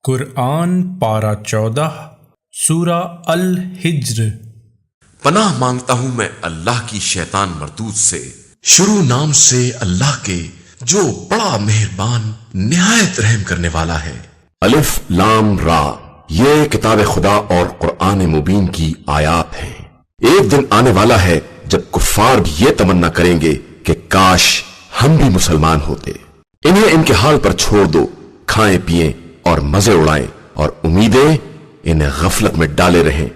قرآن پارہ 14 سورہ الحجر۔ پناہ مانگتا ہوں میں اللہ کی شیطان مردود سے، شروع نام سے اللہ کے جو بڑا مہربان نہایت رحم کرنے والا ہے۔ الف لام را، یہ کتاب خدا اور قرآن مبین کی آیات ہیں۔ ایک دن آنے والا ہے جب کفار بھی یہ تمنا کریں گے کہ کاش ہم بھی مسلمان ہوتے۔ انہیں ان کے حال پر چھوڑ دو، کھائیں پیئیں اور مزے اڑائیں اور امیدیں انہیں غفلت میں ڈالے رہیں۔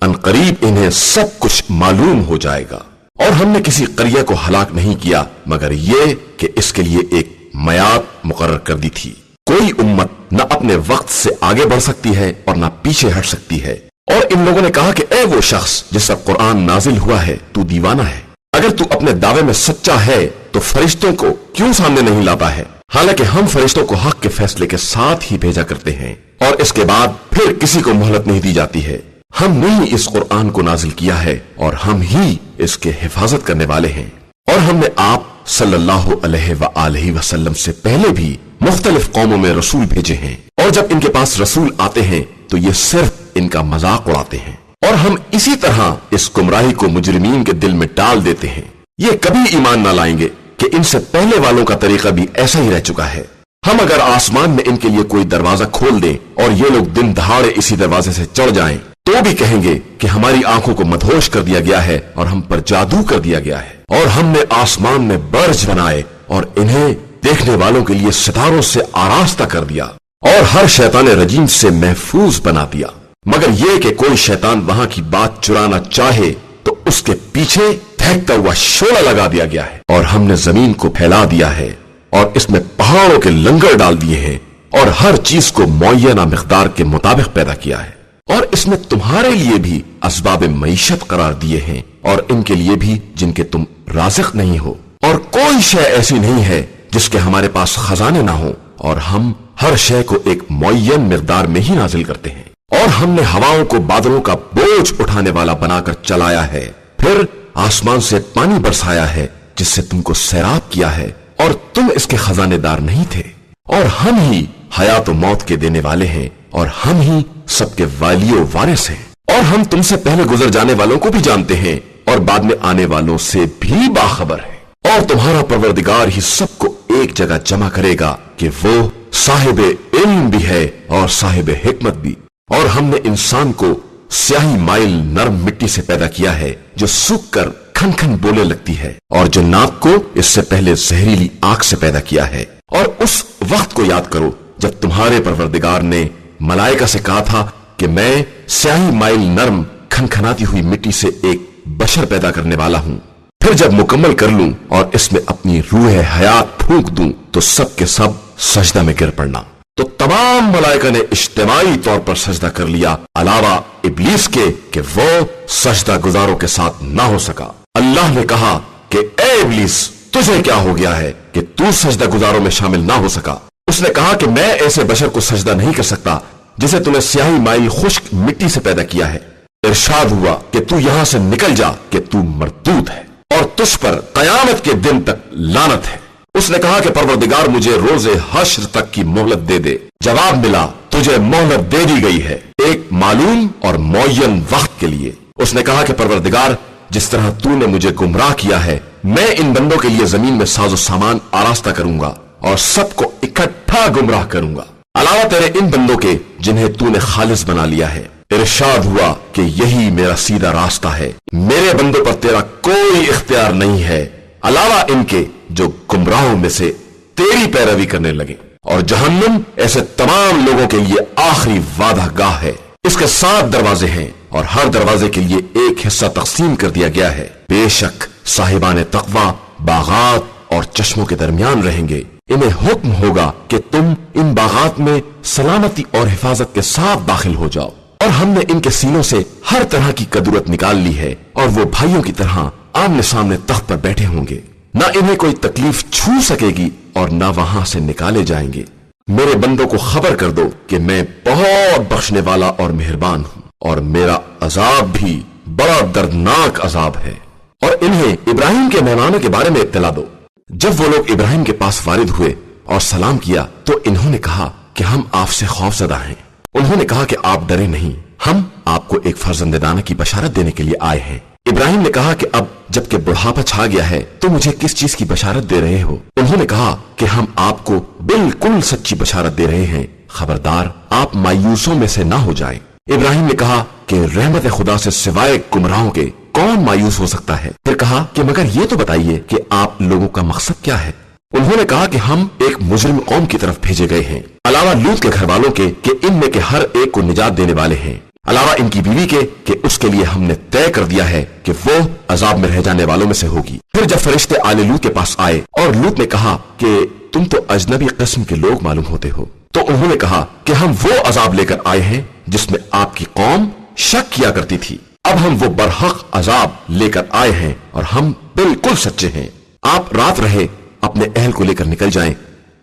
ان قریب انہیں سب کچھ معلوم ہو جائے گا۔ اور ہم نے کسی قریہ کو ہلاک نہیں کیا مگر یہ کہ اس کے لیے ایک میعاد مقرر کر دی تھی۔ کوئی امت نہ اپنے وقت سے آگے بڑھ سکتی ہے اور نہ پیچھے ہٹ سکتی ہے۔ اور ان لوگوں نے کہا کہ اے وہ شخص جس پر قرآن نازل ہوا ہے، تو دیوانہ ہے۔ اگر تو اپنے دعوے میں سچا ہے تو فرشتوں کو کیوں سامنے نہیں لاتا ہے؟ حالانکہ ہم فرشتوں کو حق کے فیصلے کے ساتھ ہی بھیجا کرتے ہیں، اور اس کے بعد پھر کسی کو مہلت نہیں دی جاتی ہے۔ ہم نے ہی اس قرآن کو نازل کیا ہے اور ہم ہی اس کے حفاظت کرنے والے ہیں۔ اور ہم نے آپ صلی اللہ علیہ وآلہ وسلم سے پہلے بھی مختلف قوموں میں رسول بھیجے ہیں، اور جب ان کے پاس رسول آتے ہیں تو یہ صرف ان کا مذاق اڑاتے ہیں، اور ہم اسی طرح اس گمراہی کو مجرمین کے دل میں ڈال دیتے ہیں۔ یہ کبھی ایمان نہ لائیں گے کہ ان سے پہلے والوں کا طریقہ بھی ایسا ہی رہ چکا ہے۔ ہم اگر آسمان میں ان کے لیے کوئی دروازہ کھول دیں اور یہ لوگ دن دہاڑے اسی دروازے سے چڑھ جائیں تو بھی کہیں گے کہ ہماری آنکھوں کو مدہوش کر دیا گیا ہے اور ہم پر جادو کر دیا گیا ہے۔ اور ہم نے آسمان میں برج بنائے اور انہیں دیکھنے والوں کے لیے ستاروں سے آراستہ کر دیا، اور ہر شیطان رجیم سے محفوظ بنا دیا، مگر یہ کہ کوئی شیطان وہاں کی بات چرانا چاہے تو اس کے پیچھے پھینکتا ہوا شعلہ لگا دیا گیا ہے۔ اور ہم نے زمین کو پھیلا دیا ہے اور اس میں پہاڑوں کے لنگر ڈال دیے ہیں، اور ہر چیز کو معینہ مقدار کے مطابق پیدا کیا ہے۔ اور اس میں تمہارے لیے بھی اسباب معیشت قرار دیے ہیں، اور ان کے لیے بھی جن کے تم رازق نہیں ہو۔ اور کوئی شے ایسی نہیں ہے جس کے ہمارے پاس خزانے نہ ہوں، اور ہم ہر شے کو ایک معین مقدار میں ہی نازل کرتے ہیں۔ اور ہم نے ہواؤں کو بادلوں کا بوجھ اٹھانے والا بنا کر چلایا ہے، پھر آسمان سے پانی برسایا ہے جس سے تم کو سیراب کیا ہے، اور تم اس کے خزانے دار نہیں تھے۔ اور ہم ہی حیات و موت کے دینے والے ہیں، اور ہم ہی سب کے والی و وارث ہیں۔ اور ہم تم سے پہلے گزر جانے والوں کو بھی جانتے ہیں اور بعد میں آنے والوں سے بھی باخبر ہے۔ اور تمہارا پروردگار ہی سب کو ایک جگہ جمع کرے گا کہ وہ صاحب علم بھی ہے اور صاحب حکمت بھی۔ اور ہم نے انسان کو سیاہی مائل نرم مٹی سے پیدا کیا ہے جو سوکھ کر کھن کھن بولنے لگتی ہے، اور جنات کو اس سے پہلے زہریلی آنکھ سے پیدا کیا ہے۔ اور اس وقت کو یاد کرو جب تمہارے پروردگار نے ملائکہ سے کہا تھا کہ میں سیاہی مائل نرم کھن کھناتی ہوئی مٹی سے ایک بشر پیدا کرنے والا ہوں، پھر جب مکمل کر لوں اور اس میں اپنی روح حیات پھونک دوں تو سب کے سب سجدہ میں گر پڑنا۔ تو تمام ملائکہ نے اجتماعی طور پر سجدہ کر لیا علاوہ ابلیس کے کہ وہ سجدہ گزاروں کے ساتھ نہ ہو سکا۔ اللہ نے کہا کہ اے ابلیس، تجھے کیا ہو گیا ہے کہ تو سجدہ گزاروں میں شامل نہ ہو سکا؟ اس نے کہا کہ میں ایسے بشر کو سجدہ نہیں کر سکتا جسے تم نے سیاہی مائل خشک مٹی سے پیدا کیا ہے۔ ارشاد ہوا کہ تو یہاں سے نکل جا کہ تو مردود ہے، اور تجھ پر قیامت کے دن تک لعنت ہے۔ اس نے کہا کہ پروردگار مجھے روز حشر تک کی مہلت دے دے۔ جواب ملا، تجھے مہلت دے دی گئی ہے ایک معلوم اور معین وقت کے لیے۔ اس نے کہا کہ پروردگار، جس طرح تو نے مجھے گمراہ کیا ہے، میں ان بندوں کے لیے زمین میں ساز و سامان آراستہ کروں گا اور سب کو اکٹھا گمراہ کروں گا، علاوہ تیرے ان بندوں کے جنہیں تو نے خالص بنا لیا ہے۔ ارشاد ہوا کہ یہی میرا سیدھا راستہ ہے، میرے بندوں پر تیرا کوئی اختیار نہیں ہے علاوہ ان کے جو گمراہوں میں سے تیری پیروی کرنے لگے۔ اور جہنم ایسے تمام لوگوں کے لیے آخری وعدہ گاہ ہے۔ اس کے 7 دروازے ہیں اور ہر دروازے کے لیے ایک حصہ تقسیم کر دیا گیا ہے۔ بے شک صاحبان تقوی باغات اور چشموں کے درمیان رہیں گے۔ انہیں حکم ہوگا کہ تم ان باغات میں سلامتی اور حفاظت کے ساتھ داخل ہو جاؤ۔ اور ہم نے ان کے سینوں سے ہر طرح کی کدورت نکال لی ہے، اور وہ بھائیوں کی طرح آمنے سامنے تخت پر بیٹھے ہوں گے، نہ انہیں کوئی تکلیف چھو سکے گی اور نہ وہاں سے نکالے جائیں گے۔ میرے بندوں کو خبر کر دو کہ میں بہت بخشنے والا اور مہربان ہوں، اور میرا عذاب بھی بڑا دردناک عذاب ہے۔ اور انہیں ابراہیم کے مہمانوں کے بارے میں اطلاع دو۔ جب وہ لوگ ابراہیم کے پاس وارد ہوئے اور سلام کیا تو انہوں نے کہا کہ ہم آپ سے خوف زدہ ہیں۔ انہوں نے کہا کہ آپ ڈرے نہیں، ہم آپ کو ایک فرزند دانا کی بشارت دینے کے لیے آئے ہیں۔ ابراہیم نے کہا کہ اب جب کہ بڑھاپا چھا گیا ہے تو مجھے کس چیز کی بشارت دے رہے ہو؟ انہوں نے کہا کہ ہم آپ کو بالکل سچی بشارت دے رہے ہیں، خبردار آپ مایوسوں میں سے نہ ہو جائیں۔ ابراہیم نے کہا کہ رحمت خدا سے سوائے گمراہوں کے کون مایوس ہو سکتا ہے؟ پھر کہا کہ مگر یہ تو بتائیے کہ آپ لوگوں کا مقصد کیا ہے؟ انہوں نے کہا کہ ہم ایک مجرم قوم کی طرف بھیجے گئے ہیں، علاوہ لوط کے گھر والوں کے کہ ان میں کے ہر ایک کو نجات دینے والے ہیں، علاوہ ان کی بیوی کے کہ اس کے لیے ہم نے طے کر دیا ہے کہ وہ عذاب میں رہ جانے والوں میں سے ہوگی۔ پھر جب فرشتے آل لوط کے پاس آئے اور لوط نے کہا کہ تم تو اجنبی قسم کے لوگ معلوم ہوتے ہو، تو انہوں نے کہا کہ ہم وہ عذاب لے کر آئے ہیں جس میں آپ کی قوم شک کیا کرتی تھی، اب ہم وہ برحق عذاب لے کر آئے ہیں اور ہم بالکل سچے ہیں۔ آپ رات رہے اپنے اہل کو لے کر نکل جائیں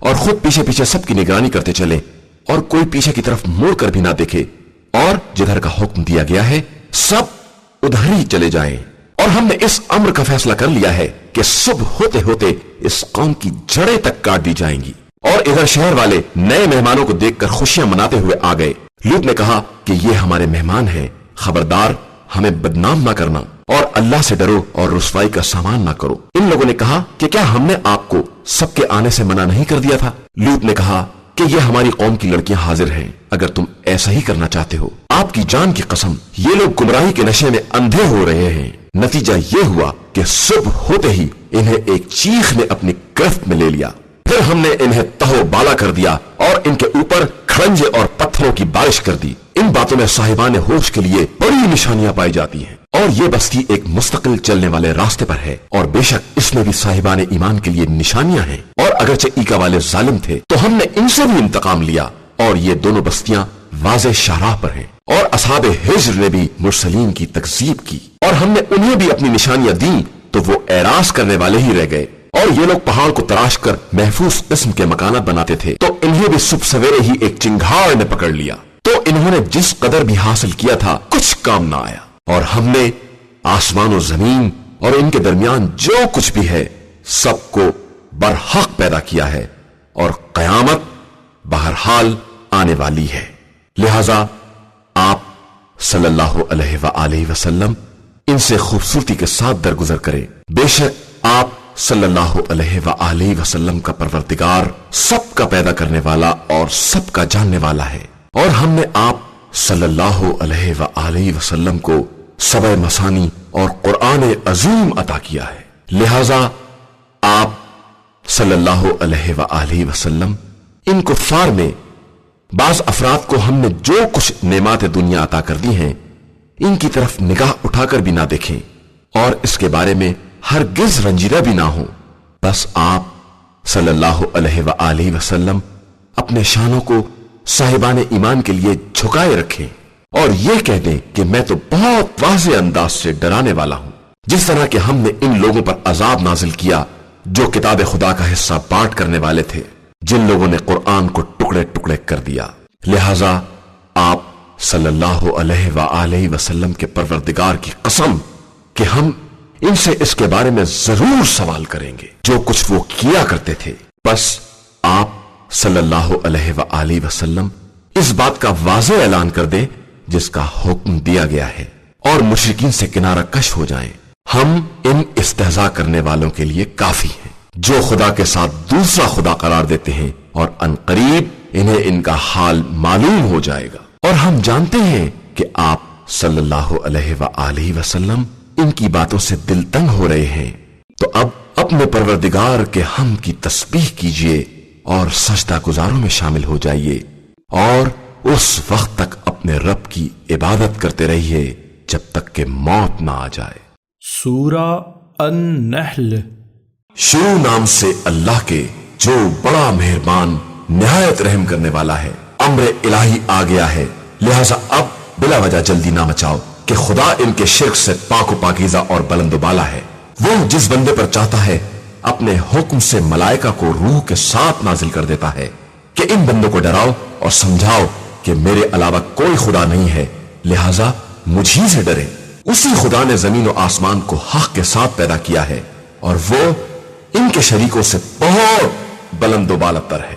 اور خود پیچھے پیچھے سب کی نگرانی کرتے چلیں اور کوئی پیچھے کی طرف موڑ کر بھی نہ دیکھے، اور جدھر کا حکم دیا گیا ہے سب ادھر ہی چلے جائیں۔ اور ہم نے اس امر کا فیصلہ کر لیا ہے کہ صبح ہوتے ہوتے اس قوم کی جڑیں تک کاٹ دی جائیں گی۔ اور ادھر شہر والے نئے مہمانوں کو دیکھ کر خوشیاں مناتے ہوئے آ گئے۔ لوط نے کہا کہ یہ ہمارے مہمان ہیں، خبردار ہمیں بدنام نہ کرنا اور اللہ سے ڈرو اور رسوائی کا سامان نہ کرو۔ ان لوگوں نے کہا کہ کیا ہم نے آپ کو سب کے آنے سے منع نہیں کر دیا تھا؟ لوط نے کہا کہ یہ ہماری قوم کی لڑکیاں حاضر ہیں، اگر تم ایسا ہی کرنا چاہتے ہو۔ آپ کی جان کی قسم یہ لوگ گمراہی کے نشے میں اندھے ہو رہے ہیں۔ نتیجہ یہ ہوا کہ صبح ہوتے ہی انہیں ایک چیخ نے اپنی گرفت میں لے لیا، پھر ہم نے انہیں تہو بالا کر دیا اور ان کے اوپر کھڑنجے اور پتھروں کی بارش کر دی۔ ان باتوں میں صاحبان ہوش کے لیے بڑی نشانیاں پائی جاتی ہیں، اور یہ بستی ایک مستقل چلنے والے راستے پر ہے، اور بے شک اس میں بھی صاحبان ایمان کے لیے نشانیاں ہیں۔ اور اگرچہ ایکا والے ظالم تھے تو ہم نے ان سے بھی انتقام لیا، اور یہ دونوں بستیاں واضح شاہراہ پر ہیں۔ اور اصحاب ہجر نے بھی مرسلین کی تکذیب کی، اور ہم نے انہیں بھی اپنی نشانیاں دیں تو وہ اعراض کرنے والے ہی رہ گئے۔ اور یہ لوگ پہاڑ کو تراش کر محفوظ قسم کے مکانات بناتے تھے، تو انہیں بھی صبح سویرے ہی ایک چنگھاڑ نے پکڑ لیا، تو انہوں نے جس قدر بھی حاصل کیا تھا کچھ کام نہ آیا۔ اور ہم نے آسمان و زمین اور ان کے درمیان جو کچھ بھی ہے سب کو برحق پیدا کیا ہے، اور قیامت بہرحال آنے والی ہے۔ لہذا آپ صلی اللہ علیہ وآلہ وسلم ان سے خوبصورتی کے ساتھ درگزر کریں، بے شک آپ صلی اللہ علیہ وآلہ وسلم کا پروردگار سب کا پیدا کرنے والا اور سب کا جاننے والا ہے۔ اور ہم نے آپ صلی اللہ علیہ وآلہ وسلم کو سبع مثانی اور قرآن عظیم عطا کیا ہے، لہذا آپ صلی اللہ علیہ وآلہ وسلم ان کفار میں بعض افراد کو ہم نے جو کچھ نعمات دنیا عطا کر دی ہیں ان کی طرف نگاہ اٹھا کر بھی نہ دیکھیں، اور اس کے بارے میں ہرگز رنجیدہ بھی نہ ہوں۔ بس آپ صلی اللہ علیہ وآلہ وسلم اپنے شانوں کو صاحبان ایمان کے لیے جھکائے رکھیں اور یہ کہہ دیں کہ میں تو بہت واضح انداز سے ڈرانے والا ہوں، جس طرح کہ ہم نے ان لوگوں پر عذاب نازل کیا جو کتاب خدا کا حصہ بانٹ کرنے والے تھے، جن لوگوں نے قرآن کو ٹکڑے ٹکڑے کر دیا۔ لہذا آپ صلی اللہ علیہ وآلہ وسلم کے پروردگار کی قسم کہ ہم ان سے اس کے بارے میں ضرور سوال کریں گے جو کچھ وہ کیا کرتے تھے۔ بس آپ صلی اللہ علیہ وآلہ وسلم اس بات کا واضح اعلان کر دیں جس کا حکم دیا گیا ہے، اور مشرکین سے کنارہ کش ہو جائیں۔ ہم ان استہزاء کرنے والوں کے لیے کافی ہیں جو خدا کے ساتھ دوسرا خدا قرار دیتے ہیں، اور ان قریب انہیں ان کا حال معلوم ہو جائے گا۔ اور ہم جانتے ہیں کہ آپ صلی اللہ علیہ وآلہ وسلم ان کی باتوں سے دل تنگ ہو رہے ہیں، تو اب اپنے پروردگار کے حمد کی تسبیح کیجئے اور سجدہ گزاروں میں شامل ہو جائیے، اور اس وقت تک اپنے رب کی عبادت کرتے رہیے جب تک کہ موت نہ آ جائے۔ سورہ النحل۔ شروع نام سے اللہ کے جو بڑا مہربان نہایت رحم کرنے والا ہے۔ امر الہی آ گیا ہے، لہذا اب بلا وجہ جلدی نہ مچاؤ کہ خدا ان کے شرک سے پاک و پاکیزہ اور بلند و بالا ہے۔ وہ جس بندے پر چاہتا ہے اپنے حکم سے ملائکہ کو روح کے ساتھ نازل کر دیتا ہے کہ ان بندوں کو ڈراؤ اور سمجھاؤ کہ میرے علاوہ کوئی خدا نہیں ہے، لہذا مجھی سے ڈرے۔ اسی خدا نے زمین و آسمان کو حق کے ساتھ پیدا کیا ہے، اور وہ ان کے شریکوں سے بہت بلند و بالاتر ہے۔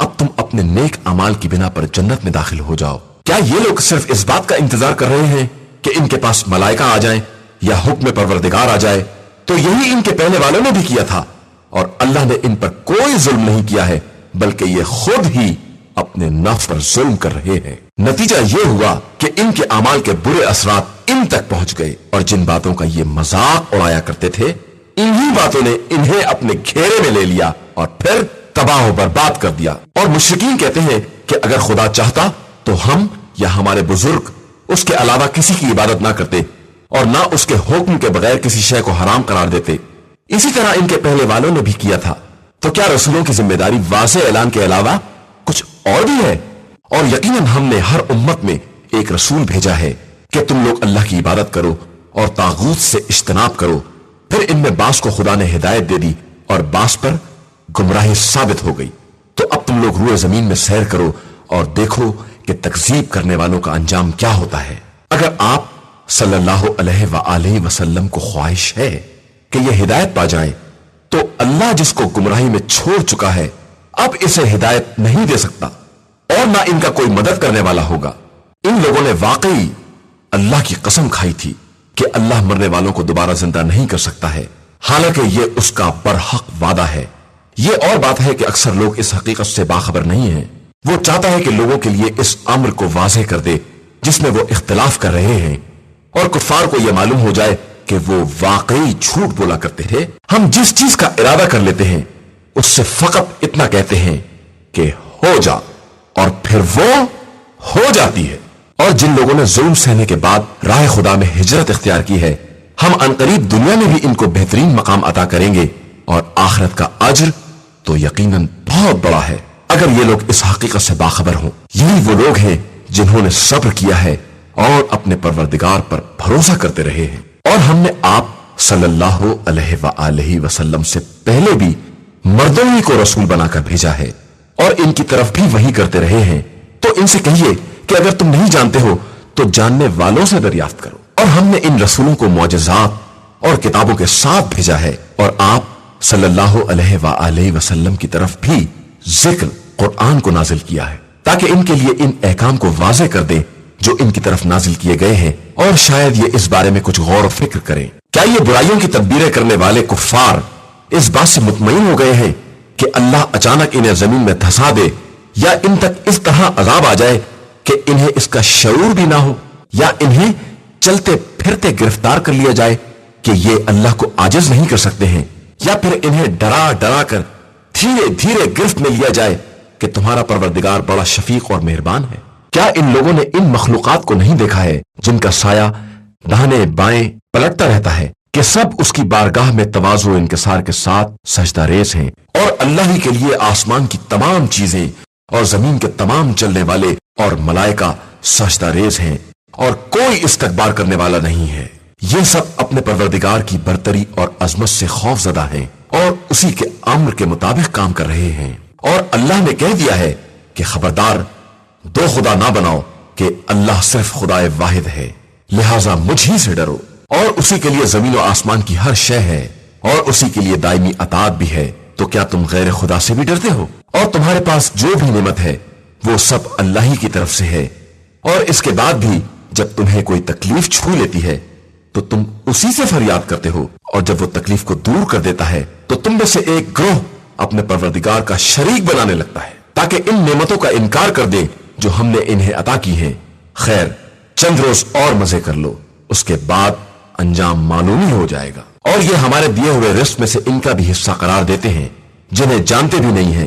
اب تم اپنے نیک اعمال کی بنا پر جنت میں داخل ہو جاؤ۔ کیا یہ لوگ صرف اس بات کا انتظار کر رہے ہیں کہ ان کے پاس ملائکہ آ جائیں یا حکم پروردگار آ جائے؟ تو یہی ان کے پہلے والوں نے بھی کیا تھا، اور اللہ نے ان پر کوئی ظلم نہیں کیا ہے، بلکہ یہ خود ہی اپنے نفس پر ظلم کر رہے ہیں۔ نتیجہ یہ ہوا کہ ان کے اعمال کے برے اثرات ان تک پہنچ گئے، اور جن باتوں کا یہ مذاق اڑایا کرتے تھے، انہی باتوں نے انہیں اپنے گھیرے میں لے لیا اور پھر تباہ و برباد کر دیا۔ اور مشرکین کہتے ہیں کہ اگر خدا چاہتا تو ہم یا ہمارے بزرگ اس کے علاوہ کسی کی عبادت نہ کرتے اور نہ اس کے حکم کے بغیر کسی شے کو حرام قرار دیتے۔ اسی طرح ان کے پہلے والوں نے بھی کیا تھا۔ تو کیا رسولوں کی ذمہ داری واضح اعلان کے علاوہ کچھ اور بھی ہے؟ اور یقیناً ہم نے ہر امت میں ایک رسول بھیجا ہے کہ تم لوگ اللہ کی عبادت کرو اور طاغوت سے اجتناب کرو۔ پھر ان میں بعض کو خدا نے ہدایت دے دی اور بعض پر گمراہی ثابت ہو گئی۔ تو اب تم لوگ روئے زمین میں سیر کرو اور دیکھو کہ تکذیب کرنے والوں کا انجام کیا ہوتا ہے۔ اگر آپ صلی اللہ علیہ وآلہ وسلم کو خواہش ہے کہ یہ ہدایت پا جائیں تو اللہ جس کو گمراہی میں چھوڑ چکا ہے اب اسے ہدایت نہیں دے سکتا، اور نہ ان کا کوئی مدد کرنے والا ہوگا۔ ان لوگوں نے واقعی اللہ کی قسم کھائی تھی کہ اللہ مرنے والوں کو دوبارہ زندہ نہیں کر سکتا ہے، حالانکہ یہ اس کا برحق وعدہ ہے۔ یہ اور بات ہے کہ اکثر لوگ اس حقیقت سے باخبر نہیں ہیں۔ وہ چاہتا ہے کہ لوگوں کے لیے اس امر کو واضح کر دے جس میں وہ اختلاف کر رہے ہیں، اور کفار کو یہ معلوم ہو جائے کہ وہ واقعی جھوٹ بولا کرتے تھے۔ ہم جس چیز کا ارادہ کر لیتے ہیں اس سے فقط اتنا کہتے ہیں کہ ہو جا، اور پھر وہ ہو جاتی ہے۔ اور جن لوگوں نے ظلم سہنے کے بعد راہ خدا میں ہجرت اختیار کی ہے، ہم عنقریب دنیا میں بھی ان کو بہترین مقام عطا کریں گے، اور آخرت کا اجر تو یقیناً بہت بڑا ہے۔ اگر یہ لوگ اس حقیقت سے باخبر ہوں، یہی وہ لوگ ہیں جنہوں نے صبر کیا ہے اور اپنے پروردگار پر بھروسہ کرتے رہے ہیں۔ اور ہم نے آپ صلی اللہ علیہ وآلہ وسلم سے پہلے بھی مردوں ہی کو رسول بنا کر بھیجا ہے، اور ان کی طرف بھی وہی کرتے رہے ہیں۔ تو ان سے کہیے کہ اگر تم نہیں جانتے ہو تو جاننے والوں سے دریافت کرو۔ اور ہم نے ان رسولوں کو معجزات اور کتابوں کے ساتھ بھیجا ہے، اور آپ صلی اللہ علیہ وآلہ وسلم کی طرف بھی ذکر قرآن کو نازل کیا ہے، تاکہ ان کے لیے ان احکام کو واضح کر دیں جو ان کی طرف نازل کیے گئے ہیں، اور شاید یہ اس بارے میں کچھ غور و فکر کریں۔ کیا یہ برائیوں کی تدبیریں کرنے والے کفار اس بات سے مطمئن ہو گئے ہیں کہ اللہ اچانک انہیں زمین میں دھسا دے، یا ان تک اس طرح عذاب آ جائے کہ انہیں اس کا شعور بھی نہ ہو، یا انہیں چلتے پھرتے گرفتار کر لیا جائے کہ یہ اللہ کو عاجز نہیں کر سکتے ہیں، یا پھر انہیں ڈرا ڈرا کر دھیرے دھیرے گرفت میں لیا جائے کہ تمہارا پروردگار بڑا شفیق اور مہربان ہے۔ کیا ان لوگوں نے ان مخلوقات کو نہیں دیکھا ہے جن کا سایہ داہنے بائیں پلٹتا رہتا ہے، کہ سب اس کی بارگاہ میں تواضع و انکسار کے ساتھ سجدہ ریز ہیں، اور اللہ ہی کے لیے آسمان کی تمام چیزیں اور زمین کے تمام چلنے والے اور ملائکہ سجدہ ریز ہیں، اور کوئی استکبار کرنے والا نہیں ہے۔ یہ سب اپنے پروردگار کی برتری اور عظمت سے خوف زدہ ہیں، اور اسی کے امر کے مطابق کام کر رہے ہیں۔ اور اللہ نے کہہ دیا ہے کہ خبردار، دو خدا نہ بناؤ، کہ اللہ صرف خدا واحد ہے، لہذا مجھ ہی سے ڈرو۔ اور اسی کے لیے زمین و آسمان کی ہر شے ہے، اور اسی کے لیے دائمی اطاعت بھی ہے۔ تو کیا تم غیر خدا سے بھی ڈرتے ہو؟ اور تمہارے پاس جو بھی نعمت ہے وہ سب اللہ ہی کی طرف سے ہے، اور اس کے بعد بھی جب تمہیں کوئی تکلیف چھو لیتی ہے تو تم اسی سے فریاد کرتے ہو، اور جب وہ تکلیف کو دور کر دیتا ہے تو تم میں سے ایک گروہ اپنے پروردگار کا شریک بنانے لگتا ہے، تاکہ ان نعمتوں کا انکار کر دیں جو ہم نے انہیں عطا کی ہیں۔ خیر، چند روز اور مزے کر لو، اس کے بعد انجام معلوم ہی ہو جائے گا۔ اور یہ ہمارے دیے ہوئے رزق میں سے ان کا بھی حصہ قرار دیتے ہیں جنہیں جانتے بھی نہیں ہیں،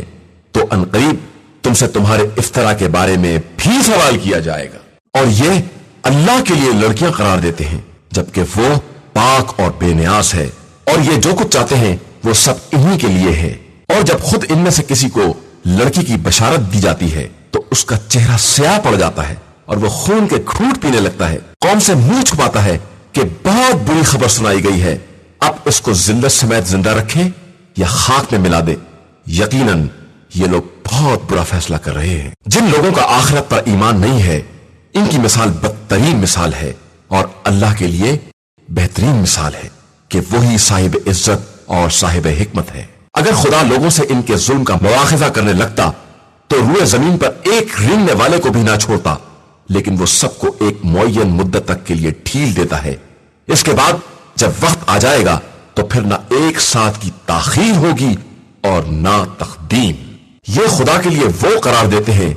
تو عنقریب تم سے تمہارے افطرا کے بارے میں بھی سوال کیا جائے گا۔ اور یہ اللہ کے لیے لڑکیاں قرار دیتے ہیں جبکہ وہ پاک اور بے نیاز ہے، اور یہ جو کچھ چاہتے ہیں وہ سب انہی کے لیے ہے۔ اور جب خود ان میں سے کسی کو لڑکی کی بشارت دی جاتی ہے تو اس کا چہرہ سیاہ پڑ جاتا ہے، اور وہ خون کے گھونٹ پینے لگتا ہے، قوم سے منہ چھپاتا ہے کہ بہت بری خبر سنائی گئی ہے، اب اس کو ذلت سمیت زندہ رکھیں یا خاک میں ملا دے۔ یقیناً یہ لوگ بہت برا فیصلہ کر رہے ہیں۔ جن لوگوں کا آخرت پر ایمان نہیں ہے ان کی مثال بدترین مثال ہے، اور اللہ کے لیے بہترین مثال ہے کہ وہی صاحب عزت اور صاحب حکمت ہے۔ اگر خدا لوگوں سے ان کے ظلم کا مواخذہ کرنے لگتا تو روئے زمین پر ایک رینگنے والے کو بھی نہ چھوڑتا، لیکن وہ سب کو ایک معین مدت تک کے لیے ڈھیل دیتا ہے۔ اس کے بعد جب وقت آ جائے گا تو پھر نہ ایک ساتھ کی تاخیر ہوگی اور نہ تقدیم۔ یہ خدا کے لیے وہ قرار دیتے ہیں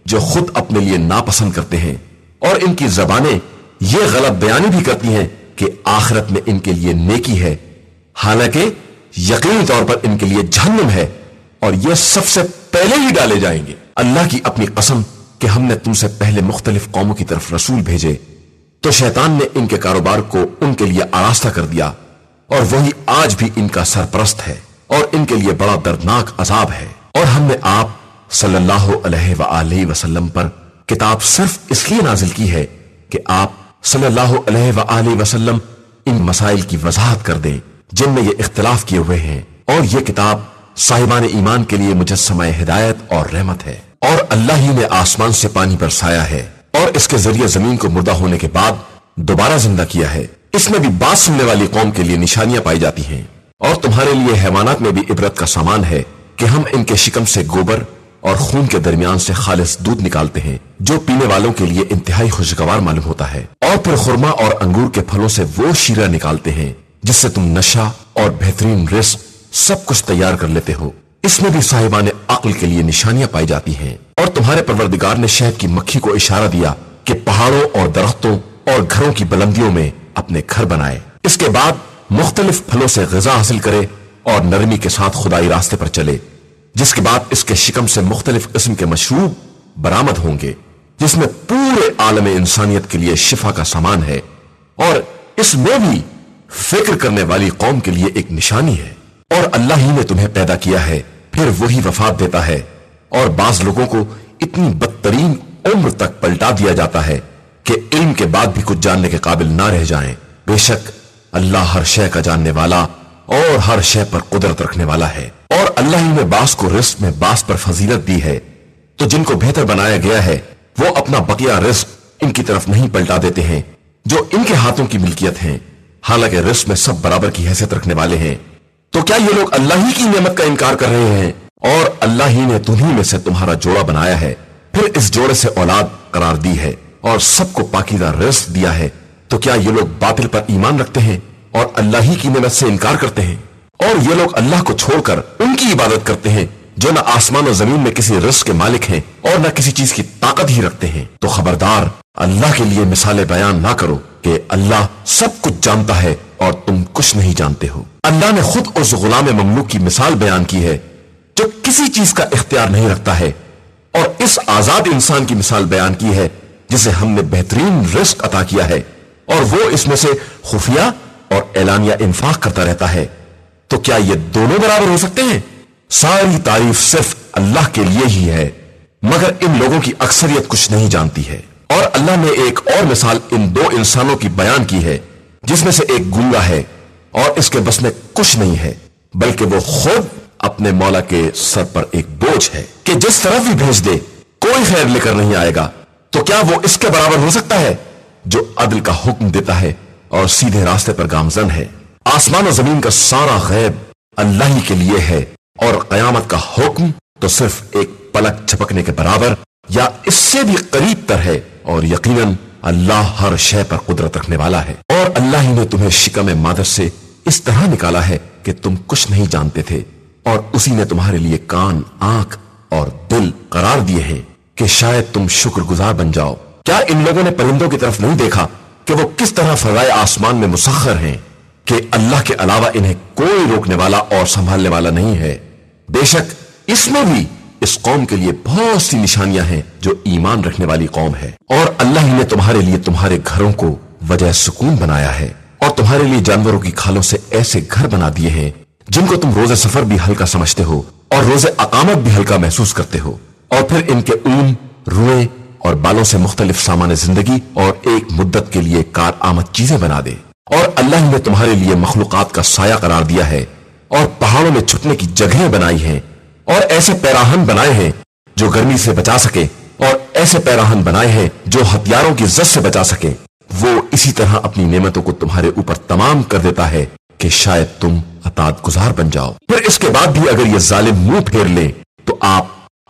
جو خود اپنے لیے ناپسند کرتے ہیں، اور ان کی زبانیں یہ غلط بیانی بھی کرتی ہیں کہ آخرت میں ان کے لیے نیکی ہے، حالانکہ یقینی طور پر ان کے لیے جہنم ہے، اور یہ سب سے پہلے ہی ڈالے جائیں گے۔ اللہ کی اپنی قسم کہ ہم نے تم سے پہلے مختلف قوموں کی طرف رسول بھیجے، تو شیطان نے ان کے کاروبار کو ان کے لیے آراستہ کر دیا، اور وہی آج بھی ان کا سرپرست ہے، اور ان کے لیے بڑا دردناک عذاب ہے۔ اور ہم نے آپ صلی اللہ علیہ وآلہ وسلم پر کتاب صرف اس لیے نازل کی ہے کہ آپ صلی اللہ علیہ وآلہ وسلم ان مسائل کی وضاحت کر دیں جن میں یہ اختلاف کیے ہوئے ہیں، اور یہ کتاب صاحبان ایمان کے لیے مجسمہ ہدایت اور رحمت ہے۔ اور اللہ ہی نے آسمان سے پانی برسایا ہے، اور اس کے ذریعے زمین کو مردہ ہونے کے بعد دوبارہ زندہ کیا ہے۔ اس میں بھی بات سننے والی قوم کے لیے نشانیاں پائی جاتی ہیں، اور تمہارے لیے حیوانات میں بھی عبرت کا سامان ہے کہ ہم ان کے شکم سے گوبر اور خون کے درمیان سے خالص دودھ نکالتے ہیں جو پینے والوں کے لیے انتہائی خوشگوار معلوم ہوتا ہے، اور پھر خرما اور انگور کے پھلوں سے وہ شیرہ نکالتے ہیں جس سے تم نشہ اور بہترین رزق سب کچھ تیار کر لیتے ہو۔ اس میں بھی صاحبان عقل کے لیے نشانیاں پائی جاتی ہیں۔ اور تمہارے پروردگار نے شہد کی مکھی کو اشارہ دیا کہ پہاڑوں اور درختوں اور گھروں کی بلندیوں میں اپنے گھر بنائے، اس کے بعد مختلف پھلوں سے غذا حاصل کرے اور نرمی کے ساتھ خدائی راستے پر چلے، جس کے بعد اس کے شکم سے مختلف قسم کے مشروب برآمد ہوں گے جس میں پورے عالم انسانیت کے لیے شفا کا سامان ہے، اور اس میں بھی فکر کرنے والی قوم کے لیے ایک نشانی ہے۔ اور اللہ ہی نے تمہیں پیدا کیا ہے، پھر وہی وفات دیتا ہے، اور بعض لوگوں کو اتنی بدترین عمر تک پلٹا دیا جاتا ہے کہ علم کے بعد بھی کچھ جاننے کے قابل نہ رہ جائیں۔ بے شک اللہ ہر شے کا جاننے والا اور ہر شے پر قدرت رکھنے والا ہے۔ اور اللہ ہی نے بعض کو رزق میں بعض پر فضیلت دی ہے، تو جن کو بہتر بنایا گیا ہے وہ اپنا بقیہ رزق ان کی طرف نہیں پلٹا دیتے ہیں جو ان کے ہاتھوں کی ملکیت ہیں، حالانکہ رزق میں سب برابر کی حیثیت رکھنے والے ہیں۔ تو کیا یہ لوگ اللہ ہی کی نعمت کا انکار کر رہے ہیں؟ اور اللہ ہی نے تمہیں میں سے تمہارا جوڑا بنایا ہے، پھر اس جوڑے سے اولاد قرار دی ہے، اور سب کو پاکیزہ رزق دیا ہے۔ تو کیا یہ لوگ باطل پر ایمان رکھتے ہیں اور اللہ ہی کی نعمت سے انکار کرتے ہیں؟ اور یہ لوگ اللہ کو چھوڑ کر ان کی عبادت کرتے ہیں جو نہ آسمان و زمین میں کسی رزق کے مالک ہیں اور نہ کسی چیز کی طاقت ہی رکھتے ہیں۔ تو خبردار اللہ کے لیے مثالیں بیان نہ کرو کہ اللہ سب کچھ جانتا ہے اور تم کچھ نہیں جانتے ہو۔ اللہ نے خود اس غلام مملوک کی مثال بیان کی ہے جو کسی چیز کا اختیار نہیں رکھتا ہے، اور اس آزاد انسان کی مثال بیان کی ہے جسے ہم نے بہترین رزق عطا کیا ہے، اور وہ اس میں سے خفیہ اور اعلانیہ انفاق کرتا رہتا ہے۔ تو کیا یہ دونوں برابر ہو سکتے ہیں؟ ساری تعریف صرف اللہ کے لیے ہی ہے، مگر ان لوگوں کی اکثریت کچھ نہیں جانتی ہے۔ اور اللہ نے ایک اور مثال ان دو انسانوں کی بیان کی ہے جس میں سے ایک گونگا ہے اور اس کے بس میں کچھ نہیں ہے، بلکہ وہ خود اپنے مولا کے سر پر ایک بوجھ ہے کہ جس طرف بھی بھیج دے کوئی خیر لے کر نہیں آئے گا۔ تو کیا وہ اس کے برابر ہو سکتا ہے جو عدل کا حکم دیتا ہے اور سیدھے راستے پر گامزن ہے؟ آسمان و زمین کا سارا غیب اللہ ہی کے لیے ہے، اور قیامت کا حکم تو صرف ایک پلک جھپکنے کے برابر یا اس سے بھی قریب تر ہے، اور یقیناً اللہ ہر شے پر قدرت رکھنے والا ہے۔ اور اللہ ہی نے تمہیں شکم مادر سے اس طرح نکالا ہے کہ تم کچھ نہیں جانتے تھے، اور اسی نے تمہارے لیے کان، آنکھ اور دل قرار دیے ہیں کہ شاید تم شکر گزار بن جاؤ۔ کیا ان لوگوں نے پرندوں کی طرف نہیں دیکھا کہ وہ کس طرح فضائے آسمان میں مسخر ہیں، کہ اللہ کے علاوہ انہیں کوئی روکنے والا اور سنبھالنے والا نہیں ہے؟ بے شک اس میں بھی اس قوم کے لیے بہت سی نشانیاں ہیں جو ایمان رکھنے والی قوم ہے۔ اور اللہ ہی نے تمہارے لیے تمہارے گھروں کو وجہ سکون بنایا ہے، اور تمہارے لیے جانوروں کی کھالوں سے ایسے گھر بنا دیے ہیں جن کو تم روز سفر بھی ہلکا سمجھتے ہو اور روز اقامت بھی ہلکا محسوس کرتے ہو، اور پھر ان کے اون، روئیں اور بالوں سے مختلف سامان زندگی اور ایک مدت کے لیے کارآمد چیزیں بنا دے۔ اور اللہ ہی نے تمہارے لیے مخلوقات کا سایہ قرار دیا ہے، اور پہاڑوں میں چھپنے کی جگہیں بنائی ہیں، اور ایسے پیراہن بنائے ہیں جو گرمی سے بچا سکے، اور ایسے پیراہن بنائے ہیں جو ہتھیاروں کی زد سے بچا سکے۔ وہ اسی طرح اپنی نعمتوں کو تمہارے اوپر تمام کر دیتا ہے کہ شاید تم اطاعت گزار بن جاؤ۔ پھر اس کے بعد بھی اگر یہ ظالم منہ پھیر لیں تو آپ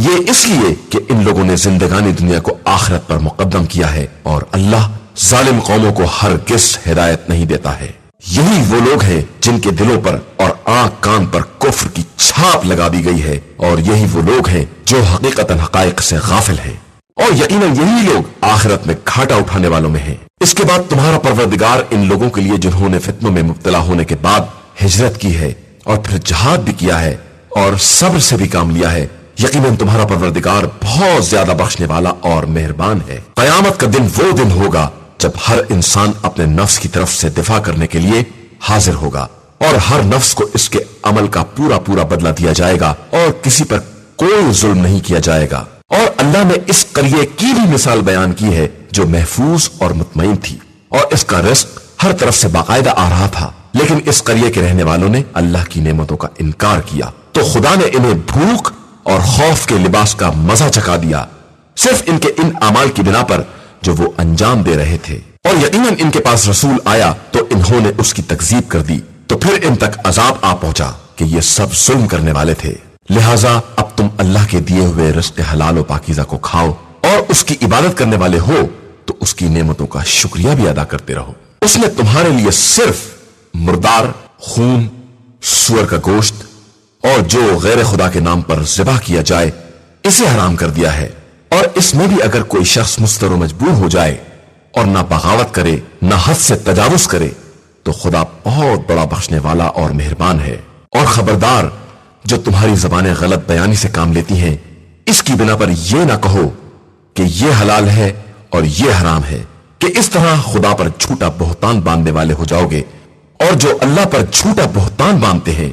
یہ اس لیے کہ ان لوگوں نے زندگانی دنیا کو آخرت پر مقدم کیا ہے، اور اللہ ظالم قوموں کو ہرگز ہدایت نہیں دیتا ہے۔ یہی وہ لوگ ہیں جن کے دلوں پر اور آنکھ کان پر کفر کی چھاپ لگا دی گئی ہے، اور یہی وہ لوگ ہیں جو حقیقتاً حقائق سے غافل ہیں، اور یقیناً یہی لوگ آخرت میں گھاٹا اٹھانے والوں میں ہیں۔ اس کے بعد تمہارا پروردگار ان لوگوں کے لیے جنہوں نے فتنوں میں مبتلا ہونے کے بعد ہجرت کی ہے اور پھر جہاد بھی کیا ہے اور صبر سے بھی کام لیا ہے، یقیناً تمہارا پروردگار بہت زیادہ بخشنے والا اور مہربان ہے۔ قیامت کا دن وہ دن ہوگا جب ہر انسان اپنے نفس کی طرف سے دفاع کرنے کے لیے حاضر ہوگا، اور ہر نفس کو اس کے عمل کا پورا پورا بدلہ دیا جائے گا، اور کسی پر کوئی ظلم نہیں کیا جائے گا۔ اور اللہ نے اس قریے کی بھی مثال بیان کی ہے جو محفوظ اور مطمئن تھی، اور اس کا رزق ہر طرف سے باقاعدہ آ رہا تھا، لیکن اس قریے کے رہنے والوں نے اللہ کی نعمتوں کا انکار کیا، تو خدا نے انہیں بھوک اور خوف کے لباس کا مزہ چکھا دیا، صرف ان کے ان اعمال کی بنا پر جو وہ انجام دے رہے تھے۔ اور یقیناً ان کے پاس رسول آیا تو انہوں نے اس کی تکذیب کر دی، تو پھر ان تک عذاب آ پہنچا کہ یہ سب ظلم کرنے والے تھے۔ لہٰذا اب تم اللہ کے دیے ہوئے رزق حلال و پاکیزہ کو کھاؤ، اور اس کی عبادت کرنے والے ہو تو اس کی نعمتوں کا شکریہ بھی ادا کرتے رہو۔ اس نے تمہارے لیے صرف مردار، خون، سور کا گوشت اور جو غیر خدا کے نام پر ذبح کیا جائے اسے حرام کر دیا ہے، اور اس میں بھی اگر کوئی شخص مضطر و مجبور ہو جائے اور نہ بغاوت کرے نہ حد سے تجاوز کرے تو خدا بہت بڑا بخشنے والا اور مہربان ہے۔ اور خبردار، جو تمہاری زبانیں غلط بیانی سے کام لیتی ہیں، اس کی بنا پر یہ نہ کہو کہ یہ حلال ہے اور یہ حرام ہے، کہ اس طرح خدا پر جھوٹا بہتان باندھنے والے ہو جاؤ گے، اور جو اللہ پر جھوٹا بہتان باندھتے ہیں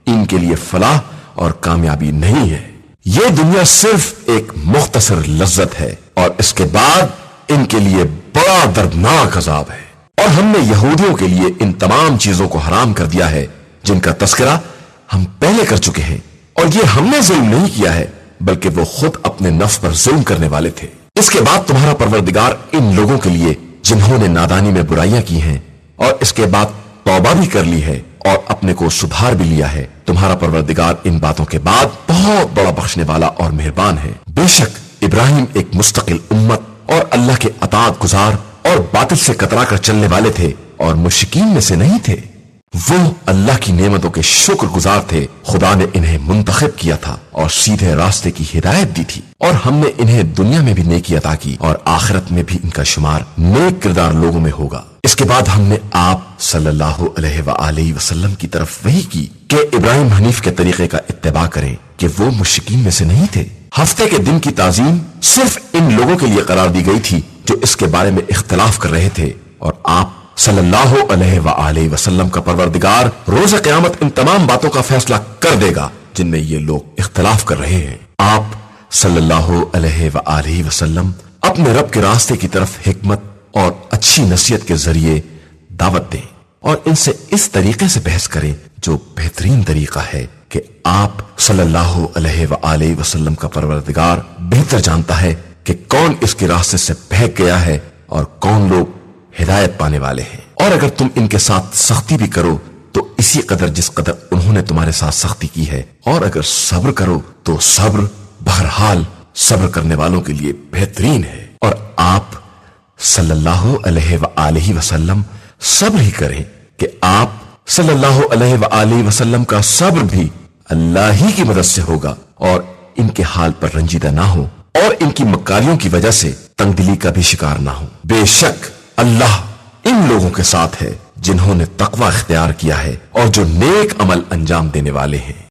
ان کے لیے فلاح اور کامیابی نہیں ہے۔ یہ دنیا صرف ایک مختصر لذت ہے، اور اس کے بعد ان کے لیے بڑا دردناک عذاب ہے۔ اور ہم نے یہودیوں کے لیے ان تمام چیزوں کو حرام کر دیا ہے جن کا تذکرہ ہم پہلے کر چکے ہیں، اور یہ ہم نے ظلم نہیں کیا ہے بلکہ وہ خود اپنے نفس پر ظلم کرنے والے تھے۔ اس کے بعد تمہارا پروردگار ان لوگوں کے لیے جنہوں نے نادانی میں برائیاں کی ہیں اور اس کے بعد توبہ بھی کر لی ہے اور اپنے کو سدھار بھی لیا ہے، تمہارا پروردگار ان باتوں کے بعد بہت بڑا بخشنے والا اور مہربان ہے۔ بے شک ابراہیم ایک مستقل امت اور اللہ کے اطاعت گزار اور باطل سے کترا کر چلنے والے تھے، اور مشرکین میں سے نہیں تھے۔ وہ اللہ کی نعمتوں کے شکر گزار تھے۔ خدا نے انہیں منتخب کیا تھا اور سیدھے راستے کی ہدایت دی تھی، اور ہم نے انہیں دنیا میں بھی نیکی عطا کی، اور آخرت میں بھی ان کا شمار نیک کردار لوگوں میں ہوگا۔ اس کے بعد ہم نے آپ صلی اللہ علیہ وآلہ وسلم کی طرف وحی کی کہ ابراہیم حنیف کے طریقے کا اتباع کریں کہ وہ مشرکین میں سے نہیں تھے۔ ہفتے کے دن کی تعظیم صرف ان لوگوں کے لیے قرار دی گئی تھی جو اس کے بارے میں اختلاف کر رہے تھے، اور آپ صلی اللہ علیہ وآلہ وسلم کا پروردگار روز قیامت ان تمام باتوں کا فیصلہ کر دے گا جن میں یہ لوگ اختلاف کر رہے ہیں۔ آپ صلی اللہ علیہ وآلہ وسلم اپنے رب کے راستے کی طرف حکمت اور اچھی نصیحت کے ذریعے دعوت دیں، اور ان سے اس طریقے سے بحث کریں جو بہترین طریقہ ہے کہ آپ صلی اللہ علیہ وآلہ وسلم کا پروردگار بہتر جانتا ہے کہ کون اس کے راستے سے بہک گیا ہے اور کون لوگ ہدایت پانے والے ہیں۔ اور اگر تم ان کے ساتھ سختی بھی کرو تو اسی قدر جس قدر انہوں نے تمہارے ساتھ سختی کی ہے، اور اگر صبر کرو تو صبر بہرحال صبر کرنے والوں کے لیے بہترین ہے۔ اور آپ صلی اللہ علیہ وآلہ وسلم صبر ہی کریں کہ آپ صلی اللہ علیہ وآلہ وسلم کا صبر بھی اللہ ہی کی مدد سے ہوگا، اور ان کے حال پر رنجیدہ نہ ہو اور ان کی مکاریوں کی وجہ سے تنگ دلی کا بھی شکار نہ ہو۔ بے شک اللہ ان لوگوں کے ساتھ ہے جنہوں نے تقوی اختیار کیا ہے اور جو نیک عمل انجام دینے والے ہیں۔